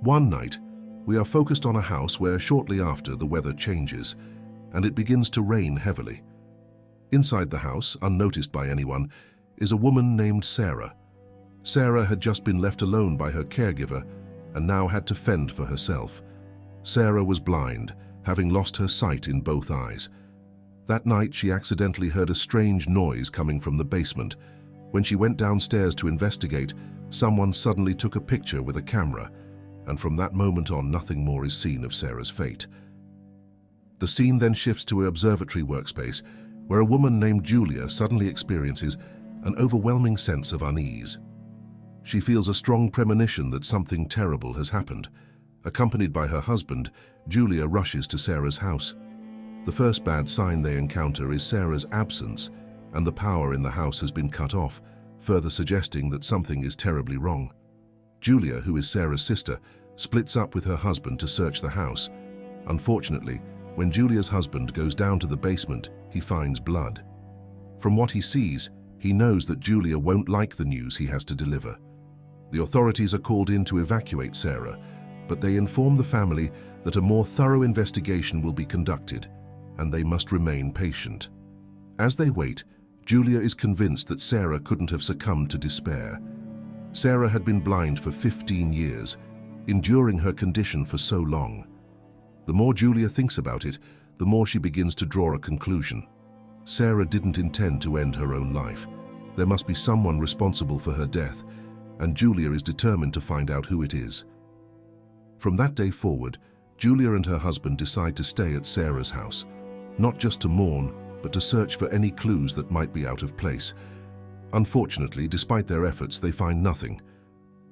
One night, we are focused on a house where shortly after the weather changes, and it begins to rain heavily. Inside the house, unnoticed by anyone, is a woman named Sara. Sara had just been left alone by her caregiver and now had to fend for herself. Sara was blind, having lost her sight in both eyes. That night, she accidentally heard a strange noise coming from the basement. When she went downstairs to investigate, someone suddenly took a picture with a camera, and from that moment on, nothing more is seen of Sara's fate. The scene then shifts to an observatory workspace, where a woman named Julia suddenly experiences an overwhelming sense of unease. She feels a strong premonition that something terrible has happened. Accompanied by her husband, Julia rushes to Sara's house. The first bad sign they encounter is Sara's absence, and the power in the house has been cut off, further suggesting that something is terribly wrong. Julia, who is Sara's sister, splits up with her husband to search the house. Unfortunately, when Julia's husband goes down to the basement, he finds blood. From what he sees, he knows that Julia won't like the news he has to deliver. The authorities are called in to evacuate Sara, but they inform the family that a more thorough investigation will be conducted, and they must remain patient. As they wait, Julia is convinced that Sara couldn't have succumbed to despair. Sara had been blind for 15 years, enduring her condition for so long. The more Julia thinks about it, the more she begins to draw a conclusion. Sara didn't intend to end her own life. There must be someone responsible for her death, and Julia is determined to find out who it is. From that day forward, Julia and her husband decide to stay at Sara's house, not just to mourn, but to search for any clues that might be out of place. Unfortunately, despite their efforts, they find nothing.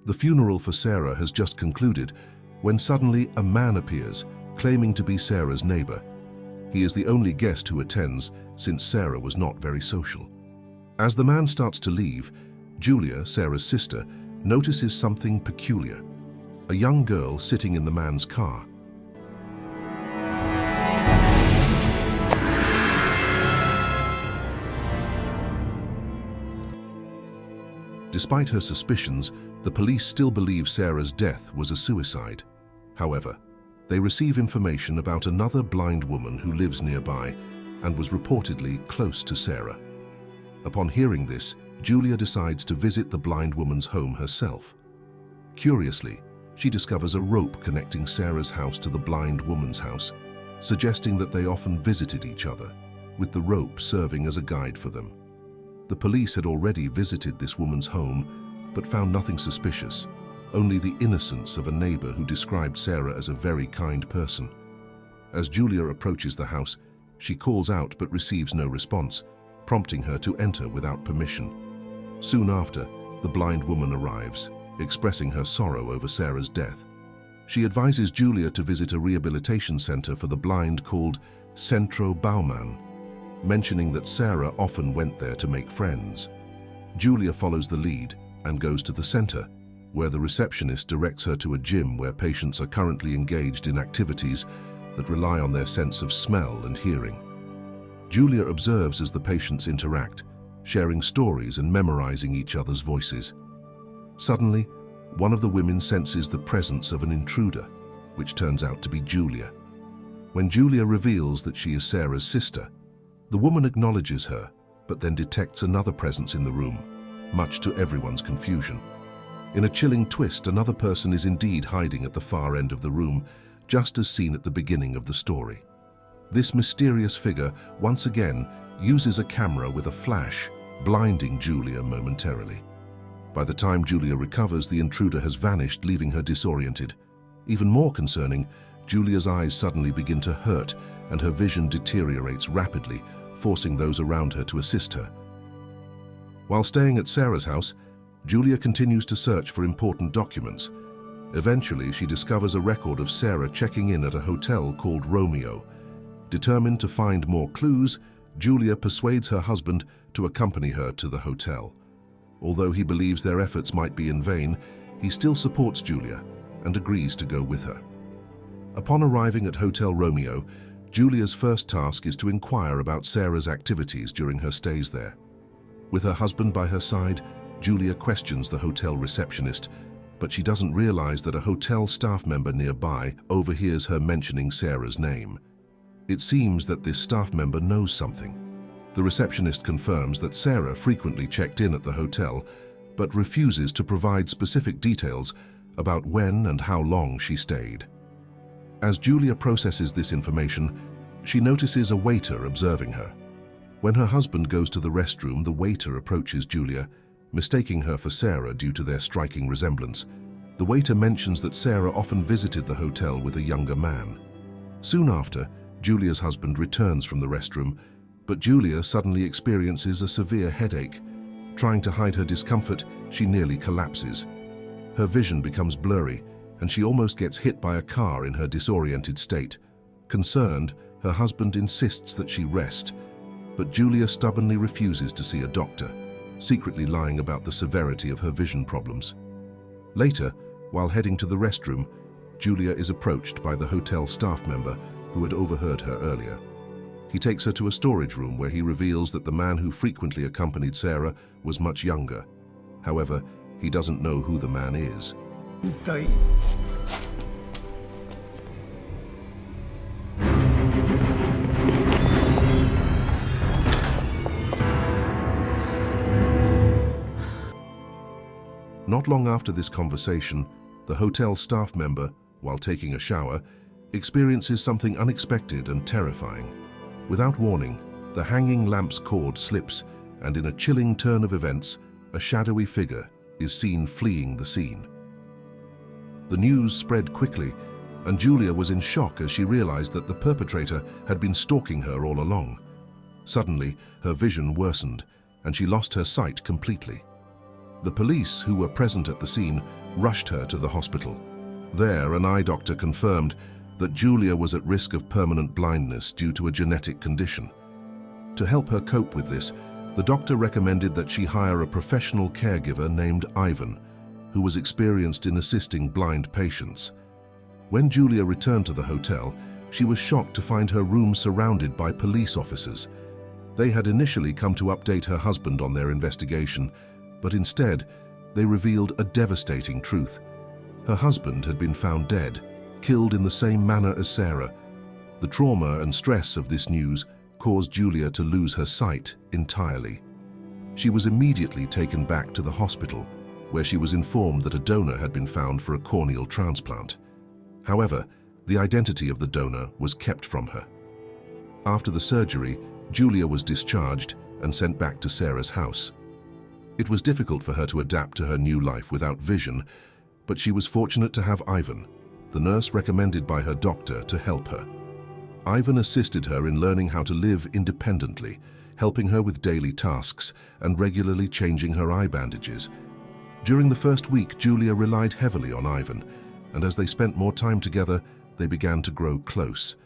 The funeral for Sara has just concluded when suddenly a man appears, claiming to be Sara's neighbor. He is the only guest who attends, since Sara was not very social. As the man starts to leave, Julia, Sara's sister, notices something peculiar. A young girl sitting in the man's car. Despite her suspicions, the police still believe Sara's death was a suicide. However, they receive information about another blind woman who lives nearby and was reportedly close to Sara. Upon hearing this, Julia decides to visit the blind woman's home herself. Curiously, she discovers a rope connecting Sara's house to the blind woman's house, suggesting that they often visited each other, with the rope serving as a guide for them. The police had already visited this woman's home, but found nothing suspicious, only the innocence of a neighbor who described Sara as a very kind person. As Julia approaches the house, she calls out but receives no response, prompting her to enter without permission. Soon after, the blind woman arrives, expressing her sorrow over Sara's death. She advises Julia to visit a rehabilitation center for the blind called Centro Bauman, mentioning that Sara often went there to make friends. Julia follows the lead and goes to the center, where the receptionist directs her to a gym where patients are currently engaged in activities that rely on their sense of smell and hearing. Julia observes as the patients interact, sharing stories and memorizing each other's voices. Suddenly, one of the women senses the presence of an intruder, which turns out to be Julia. When Julia reveals that she is Sara's sister, the woman acknowledges her, but then detects another presence in the room, much to everyone's confusion. In a chilling twist, another person is indeed hiding at the far end of the room, just as seen at the beginning of the story. This mysterious figure, once again, uses a camera with a flash, blinding Julia momentarily. By the time Julia recovers, the intruder has vanished, leaving her disoriented. Even more concerning, Julia's eyes suddenly begin to hurt and her vision deteriorates rapidly, forcing those around her to assist her. While staying at Sara's house, Julia continues to search for important documents. Eventually, she discovers a record of Sara checking in at a hotel called Romeo. Determined to find more clues, Julia persuades her husband to accompany her to the hotel. Although he believes their efforts might be in vain, he still supports Julia and agrees to go with her. Upon arriving at Hotel Romeo, Julia's first task is to inquire about Sara's activities during her stays there. With her husband by her side, Julia questions the hotel receptionist, but she doesn't realize that a hotel staff member nearby overhears her mentioning Sara's name. It seems that this staff member knows something. The receptionist confirms that Sara frequently checked in at the hotel, but refuses to provide specific details about when and how long she stayed. As Julia processes this information, she notices a waiter observing her. When her husband goes to the restroom, the waiter approaches Julia, mistaking her for Sara due to their striking resemblance. The waiter mentions that Sara often visited the hotel with a younger man. Soon after, Julia's husband returns from the restroom, but Julia suddenly experiences a severe headache. Trying to hide her discomfort, she nearly collapses. Her vision becomes blurry, and she almost gets hit by a car in her disoriented state. Concerned, her husband insists that she rest, but Julia stubbornly refuses to see a doctor, secretly lying about the severity of her vision problems. Later, while heading to the restroom, Julia is approached by the hotel staff member who had overheard her earlier. He takes her to a storage room where he reveals that the man who frequently accompanied Sara was much younger. However, he doesn't know who the man is. Not long after this conversation, the hotel staff member, while taking a shower, experiences something unexpected and terrifying. Without warning, the hanging lamp's cord slips, and in a chilling turn of events, a shadowy figure is seen fleeing the scene. The news spread quickly, and Julia was in shock as she realized that the perpetrator had been stalking her all along. Suddenly, her vision worsened, and she lost her sight completely. The police, who were present at the scene, rushed her to the hospital. There, an eye doctor confirmed that Julia was at risk of permanent blindness due to a genetic condition. To help her cope with this, the doctor recommended that she hire a professional caregiver named Ivan, who was experienced in assisting blind patients. When Julia returned to the hotel, she was shocked to find her room surrounded by police officers. They had initially come to update her husband on their investigation, but instead, they revealed a devastating truth. Her husband had been found dead, killed in the same manner as Sara. The trauma and stress of this news caused Julia to lose her sight entirely. She was immediately taken back to the hospital, where she was informed that a donor had been found for a corneal transplant. However, the identity of the donor was kept from her. After the surgery, Julia was discharged and sent back to Sara's house. It was difficult for her to adapt to her new life without vision, but she was fortunate to have Ivan, the nurse recommended by her doctor, to help her. Ivan assisted her in learning how to live independently, helping her with daily tasks and regularly changing her eye bandages. During the first week, Julia relied heavily on Ivan, and as they spent more time together, they began to grow close.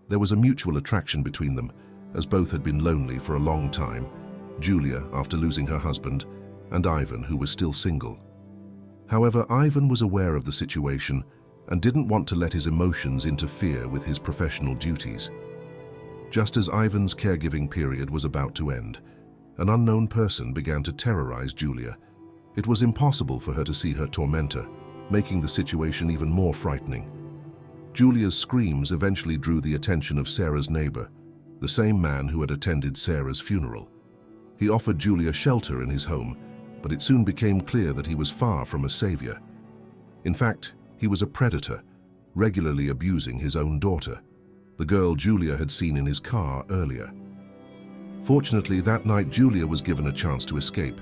There was a mutual attraction between them, as both had been lonely for a long time, Julia after losing her husband, and Ivan, who was still single. However, Ivan was aware of the situation and didn't want to let his emotions interfere with his professional duties. Just as Ivan's caregiving period was about to end, an unknown person began to terrorize Julia. It was impossible for her to see her tormentor, making the situation even more frightening. Julia's screams eventually drew the attention of Sara's neighbor, the same man who had attended Sara's funeral. He offered Julia shelter in his home, but it soon became clear that he was far from a savior. In fact, he was a predator, regularly abusing his own daughter, the girl Julia had seen in his car earlier. Fortunately, that night Julia was given a chance to escape.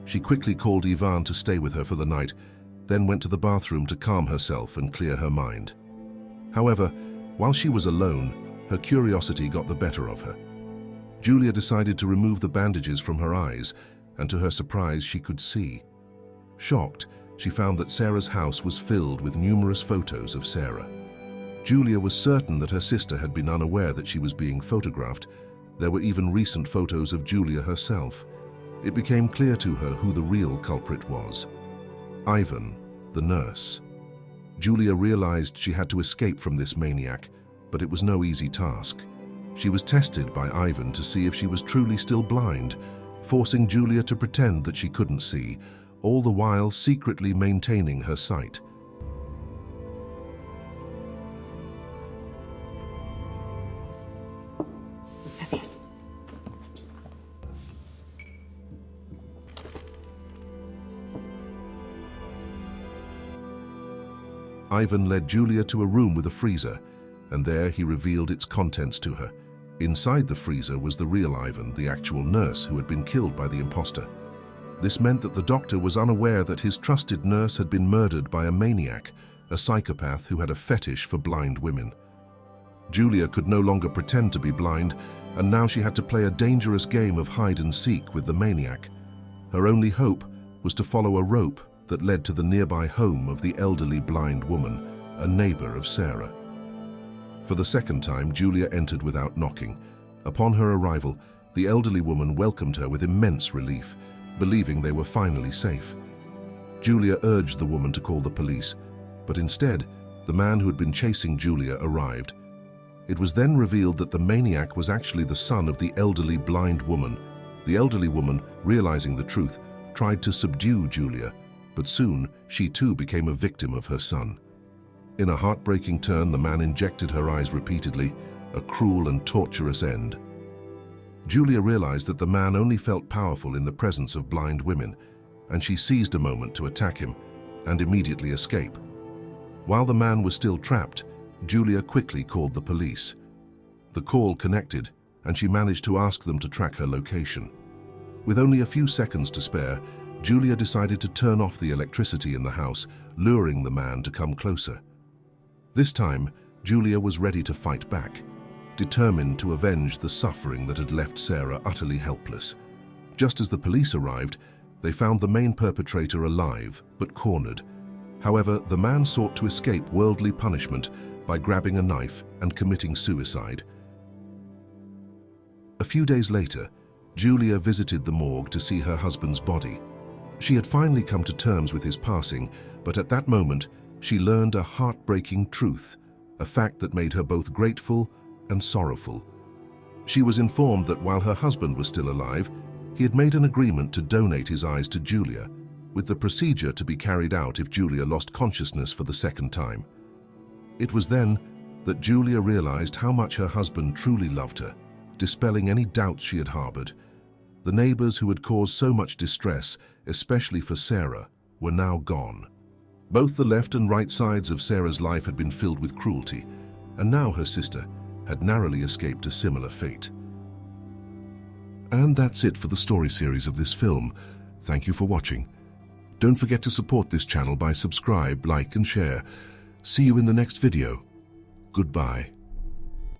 She quickly called Ivan to stay with her for the night, then went to the bathroom to calm herself and clear her mind. However, while she was alone, her curiosity got the better of her. Julia decided to remove the bandages from her eyes, and to her surprise, she could see. Shocked, she found that Sara's house was filled with numerous photos of Sara. Julia was certain that her sister had been unaware that she was being photographed. There were even recent photos of Julia herself. It became clear to her who the real culprit was: Ivan, the nurse. Julia realized she had to escape from this maniac, but it was no easy task. She was tested by Ivan to see if she was truly still blind, forcing Julia to pretend that she couldn't see, all the while secretly maintaining her sight. Gracias. Ivan led Julia to a room with a freezer, and there he revealed its contents to her. Inside the freezer was the real Ivan, the actual nurse who had been killed by the imposter. This meant that the doctor was unaware that his trusted nurse had been murdered by a maniac, a psychopath who had a fetish for blind women. Julia could no longer pretend to be blind, and now she had to play a dangerous game of hide and seek with the maniac. Her only hope was to follow a rope that led to the nearby home of the elderly blind woman, a neighbor of Sara. For the second time, Julia entered without knocking. Upon her arrival, the elderly woman welcomed her with immense relief, believing they were finally safe. Julia urged the woman to call the police, but instead, the man who had been chasing Julia arrived. It was then revealed that the maniac was actually the son of the elderly blind woman. The elderly woman, realizing the truth, tried to subdue Julia, but soon she too became a victim of her son. In a heartbreaking turn, the man injected her eyes repeatedly, a cruel and torturous end. Julia realized that the man only felt powerful in the presence of blind women, and she seized a moment to attack him and immediately escape. While the man was still trapped, Julia quickly called the police. The call connected, and she managed to ask them to track her location. With only a few seconds to spare, Julia decided to turn off the electricity in the house, luring the man to come closer. This time, Julia was ready to fight back, determined to avenge the suffering that had left Sara utterly helpless. Just as the police arrived, they found the main perpetrator alive, but cornered. However, the man sought to escape worldly punishment by grabbing a knife and committing suicide. A few days later, Julia visited the morgue to see her husband's body. She had finally come to terms with his passing, but at that moment, she learned a heartbreaking truth, a fact that made her both grateful and sorrowful. She was informed that while her husband was still alive, he had made an agreement to donate his eyes to Julia, with the procedure to be carried out if Julia lost consciousness for the second time. It was then that Julia realized how much her husband truly loved her, dispelling any doubts she had harbored. The neighbors who had caused so much distress, especially for Sara, were now gone. Both the left and right sides of Sara's life had been filled with cruelty, and now her sister had narrowly escaped a similar fate. And that's it for the story series of this film. Thank you for watching. Don't forget to support this channel by subscribe, like and share. See you in the next video. Goodbye.